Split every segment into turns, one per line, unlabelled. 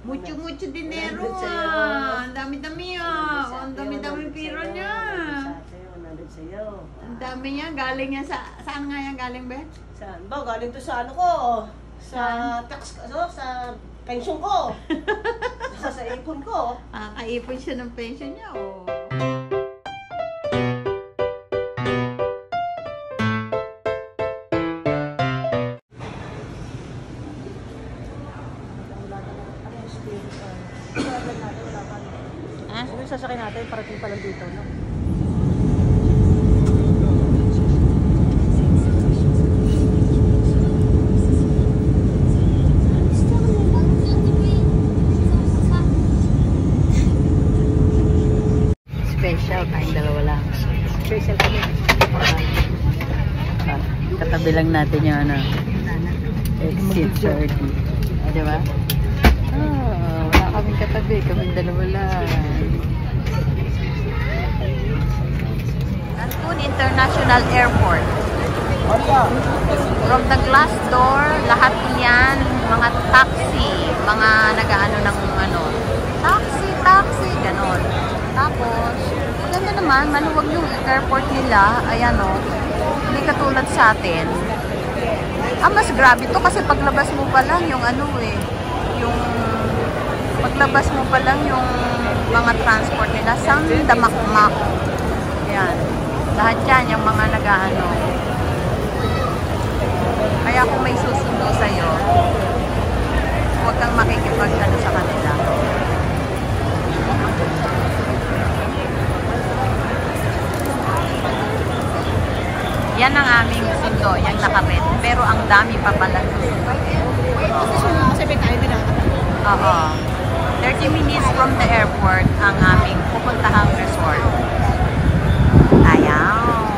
Mucho dinero ah. Ang dami-dami ah. Ang dami-dami pira niya. Ang dami niya. Galing yan sa... Saan nga yan galing, be?
Saan ba? Galing to sa ano ko. Sa tax, sa pension ko. Sa ipon ko.
Kaipon siya ng pension niya, oh.
Ano yung sasakyan natin? Parating pa lang dito, no?
Special, tayong dalawa lang.
Special kami.
Katabi lang natin yung ano. Exit 30. Diba? Wala kaming katabi. Kaming dalawa lang. Cancun International Airport. From the glass door, lahat yan, mga taxi, mga nag-ano ng ano, taxi, ganon. Tapos, maganda naman, maluwag yung airport nila, ayan o, hindi katulad sa atin. Mas grabe to kasi paglabas mo pa lang yung ano eh, yung paglabas mo pa lang yung mga transport nila, sandamakmak. Ayan, lahat yan, yung mga nag-ano. Kaya kung may susundo sa'yo, huwag kang makikipag-ano sa kanila. Yan ang aming sundo, yung naka-red. Pero ang dami pa pala susundo. Oo. 30 minutes from the airport ang aming pupuntahang resort. Ayaw.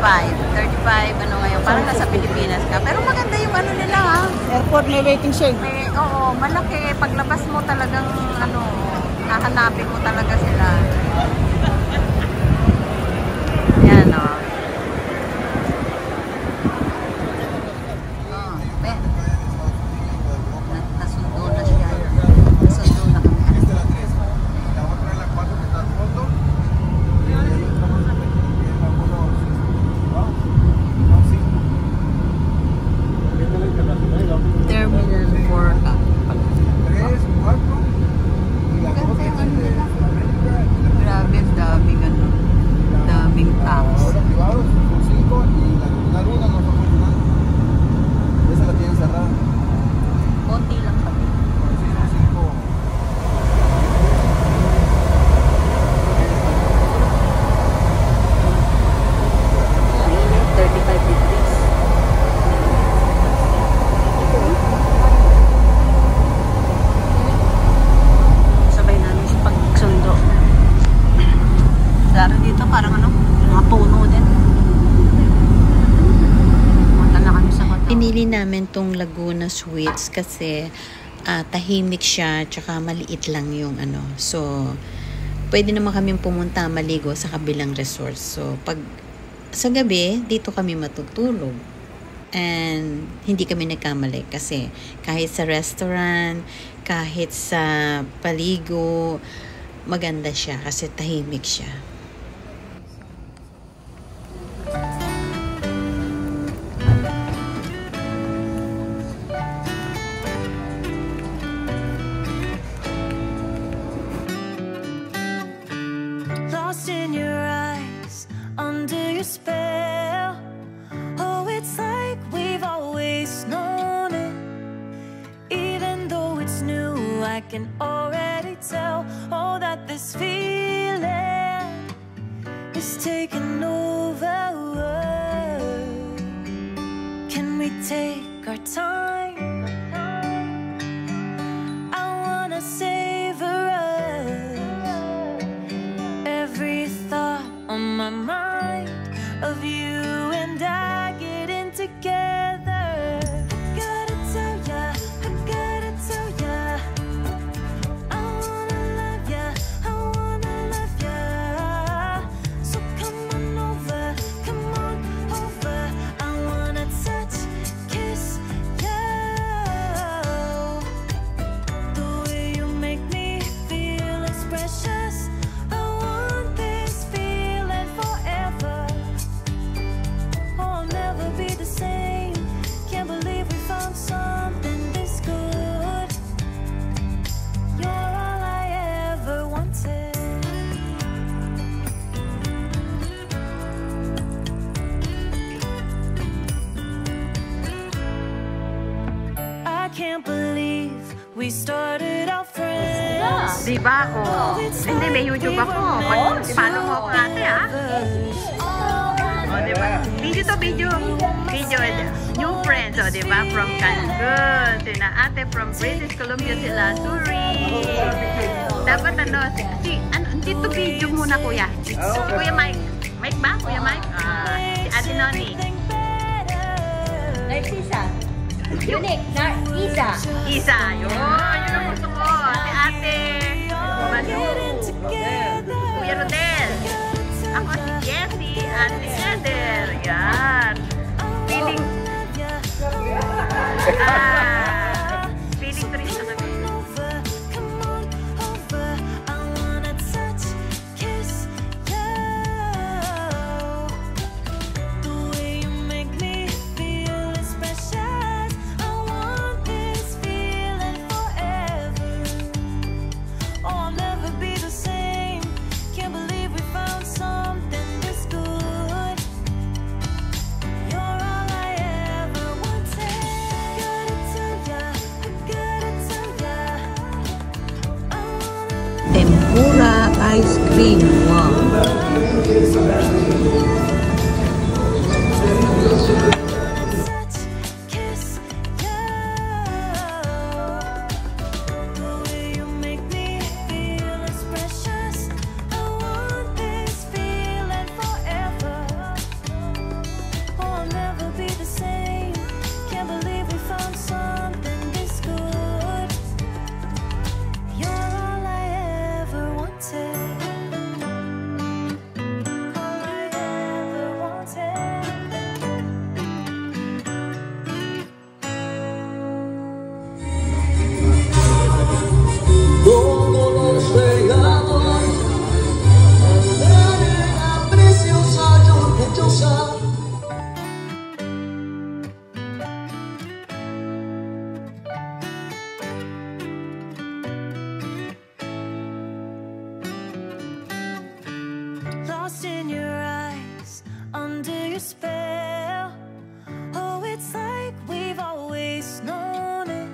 35, ano ngayon, parang nasa Pilipinas ka. Pero maganda yung ano nila ha.
Airport may waiting shed.
Oo, malaki. Paglabas mo talagang, ano, hahanapin mo talaga sila. Yan o. Nasundo na siya. Nasundo na kami. Terminal 4 ka. Grabe, daming ano. Daming tax. Konti lang kami.
Sabay namin si pagsundo.
Laro dito parang ano, mga puno din. Punta na kami sa hotel. Pinili namin tong Laguna Suites kasi tahimik siya, tsaka maliit lang yung ano. So, pwede naman kami pumunta maligo sa kabilang resort. So, pag sa gabi, dito kami matutulog. And hindi kami nagkamali kasi kahit sa restaurant, kahit sa paligo, maganda siya kasi tahimik siya.
Lost in your eyes, under your spell. Oh, it's like we've always known it. Even though it's new, I can already tell. Oh, that this feeling is taking over. Can we take our time? I wanna savor us. Every thought on my mind of you and I getting together. Gotta tell ya, I gotta tell ya, I wanna love ya, I wanna love ya. So come on over, I wanna tell We started out friends.
Diba? Oh. Hindi, may YouTube ako. Paano mo ako ate, ha? Oh, diba? Video to video. New friends, oh, diba? From Cancun. Sina ate from British Columbia sila. Suri. Dapat dito video muna, kuya. Si Kuya Mike. Mike ba? Kuya Mike? Si ate Noni.
Narcisa. Unique. Isa.
Isa. Yun ang gusto ko. Si ate. Manu. Kuya Rodel. Ako si Jessie. Ate Eder. Yan. Feeling. Feeling trip na kami.
Tempura ice cream. Wow.
Lost in your eyes, under your spell. Oh, it's like we've always known it.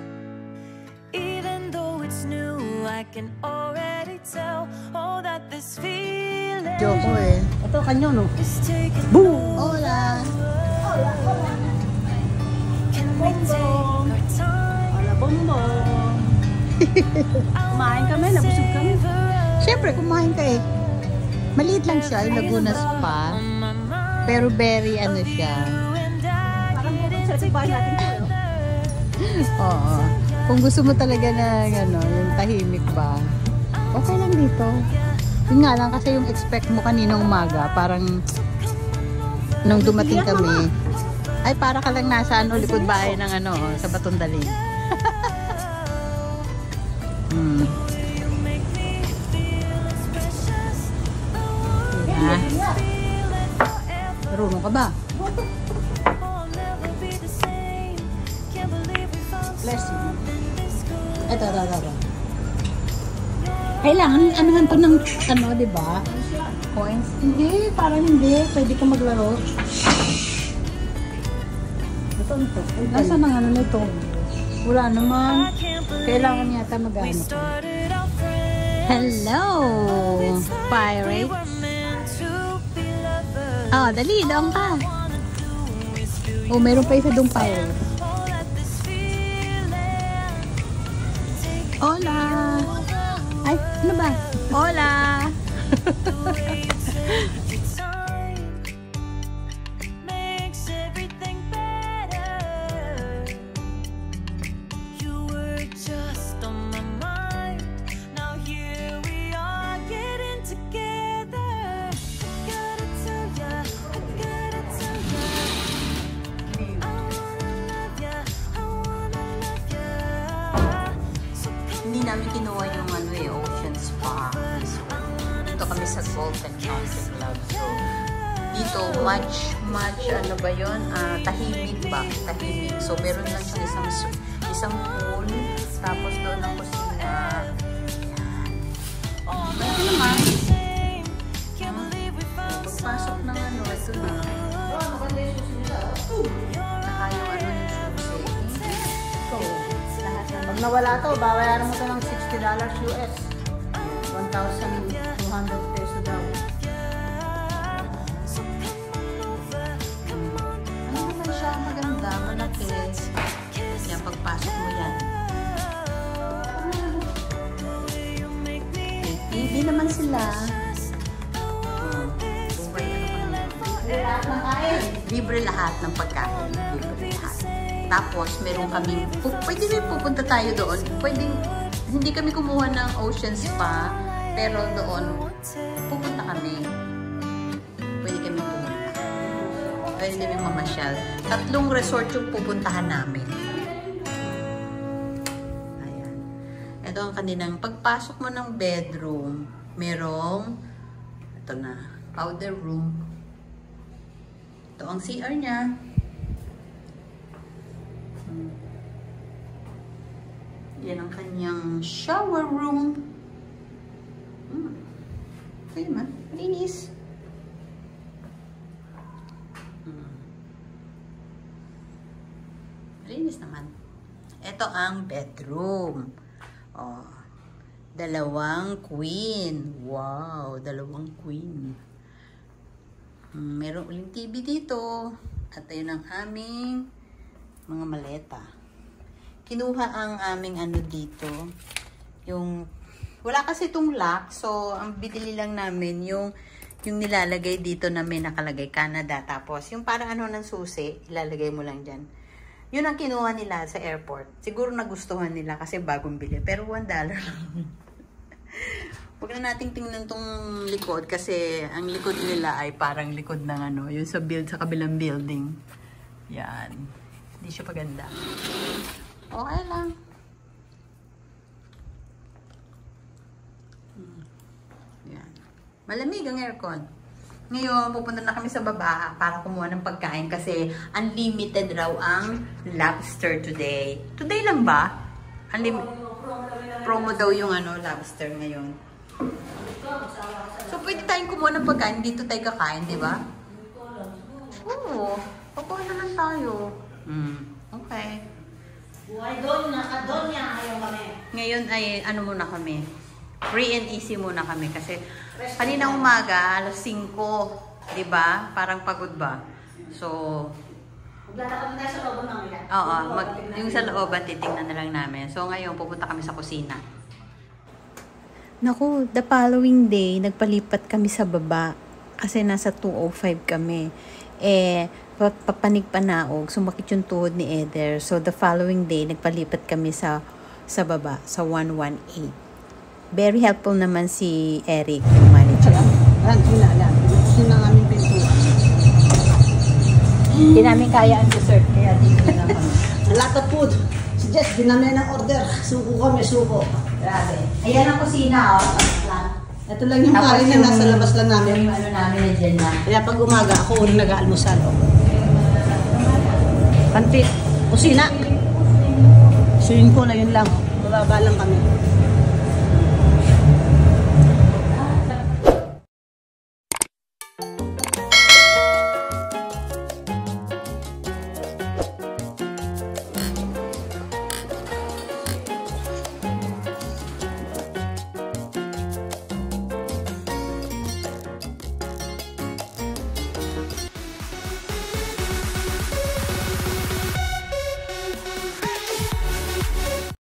Even though it's new, I can already tell. Oh, that this feeling
Joko eh.
Ito, kanyo, no?
is taking
Boom!
Hola. Can we take our time?
Hola, bongbong. Kumain kami, nabusog kami.
Siyempre, kumain ka eh. Maliit lang siya, yung Laguna Spa. Pero very ano siya.
Parang sa bahay natin ko, no?
Oo. Kung gusto mo talaga na ano, yung tahimik ba, okay lang dito. Yun nga lang kasi yung expect mo kaninang umaga, parang nung dumating kami, ay para ka lang nasa ano, likod bahay ng ano, sa Batondaling. Marunong ka ba?
Bless you.
Ito. Kailangan anuhan to ng ano, di ba? Coins? Hindi, parang hindi. Pwede ka maglaro.
Ito.
Nasaan ang ano nito? Wala naman. Kailangan yata mag-ano. Hello! Pirates. Oh, dali, doon ka. Oh, meron pa isa doong pirate. Hola! Ay, ano ba? Hola! Hindi namin kinuha yung ano eh, Ocean Spa. So, dito kami sa Golden Country Club. So, dito much ano ba yun? Tahimik ba? Tahimik. So, meron lang siyang isang pool. Tapos doon ang kusina. Yan. Ito naman. Pagpasok ng ano, ito na. Saka yung ano yung susi. So, lahat ng
Pag nawala to, babayaran mo to ng $60 US. 1,200 peso daw.
Ano naman siya? Maganda, manapis. Yan, pagpasok mo yan. May TV naman sila. Libre lahat ng pagkain. Libre lahat. Tapos, meron kami, pwede rin pupunta tayo doon. Pwede, hindi kami kumuha ng Ocean Spa, pero doon, pupunta kami. Pwede kami pumunta. Pwede kami mamasyal. 3 resort yung pupuntahan namin. Ayan. Ito ang kanilang pagpasok mo ng bedroom. Merong, ito na, powder room. Ito ang CR niya. Yan ang kanyang shower room. Okay naman. Malinis. Malinis naman. Ito ang bedroom. Oh, 2 queen. Wow, 2 queen. Meron uling TV dito. At ayun ang aming mga maleta. Kinuha ang aming ano dito. Yung, wala kasi itong lock. So, ang binili lang namin yung nilalagay dito na may nakalagay Canada. Tapos, yung para ano ng susi, ilalagay mo lang dyan. Yun ang kinuha nila sa airport. Siguro nagustuhan nila kasi bagong bili. Pero $1 lang. Huwag na nating tingnan tong likod kasi ang likod nila ay parang likod ng ano, yung sa kabilang building. Yan. Hindi siya paganda. Okay lang. Yan. Malamig ang aircon. Ngayon, pupunta na kami sa baba para kumuha ng pagkain kasi unlimited raw ang lobster today. Today lang ba? Promo daw yung ano, lobster ngayon. So, pwede tayong kumuha ng pagkain. Dito tayo kakain, di ba? Oo. Pakuha na lang tayo. Okay.
Buhay doon, nakadonya ngayon kami.
Ngayon ay ano muna kami. Free and easy muna kami. Kasi kanina umaga, alas 5. Di ba? Parang pagod ba? So,
maglalakad na tayo sa looban ng nila.
oo. Yung sa looban, titignan na lang namin. So, ngayon, pupunta kami sa kusina. Naku, the following day, nagpalipat kami sa baba kasi nasa 205 kami. Papanig-panaog, sumakit yung tuhod ni Eder. So, the following day, nagpalipat kami sa baba, sa 118. Very helpful naman si Eric, yung manager.
Gusto na namin pintuan.
Hindi namin kaya ang dessert, kaya dito na kami.
A lot of food. Si Jess, dinami ng order. Suko kami, suko.
Grabe. Ayan ang kusina, oh.
Ito lang yung kain na nasa labas lang namin.
Yung ano namin na dyan na.
Kaya pag umaga, ako ulit nag-aalmusal. Pantry, kusina. Swimming pool na yun lang. Bababa lang kami.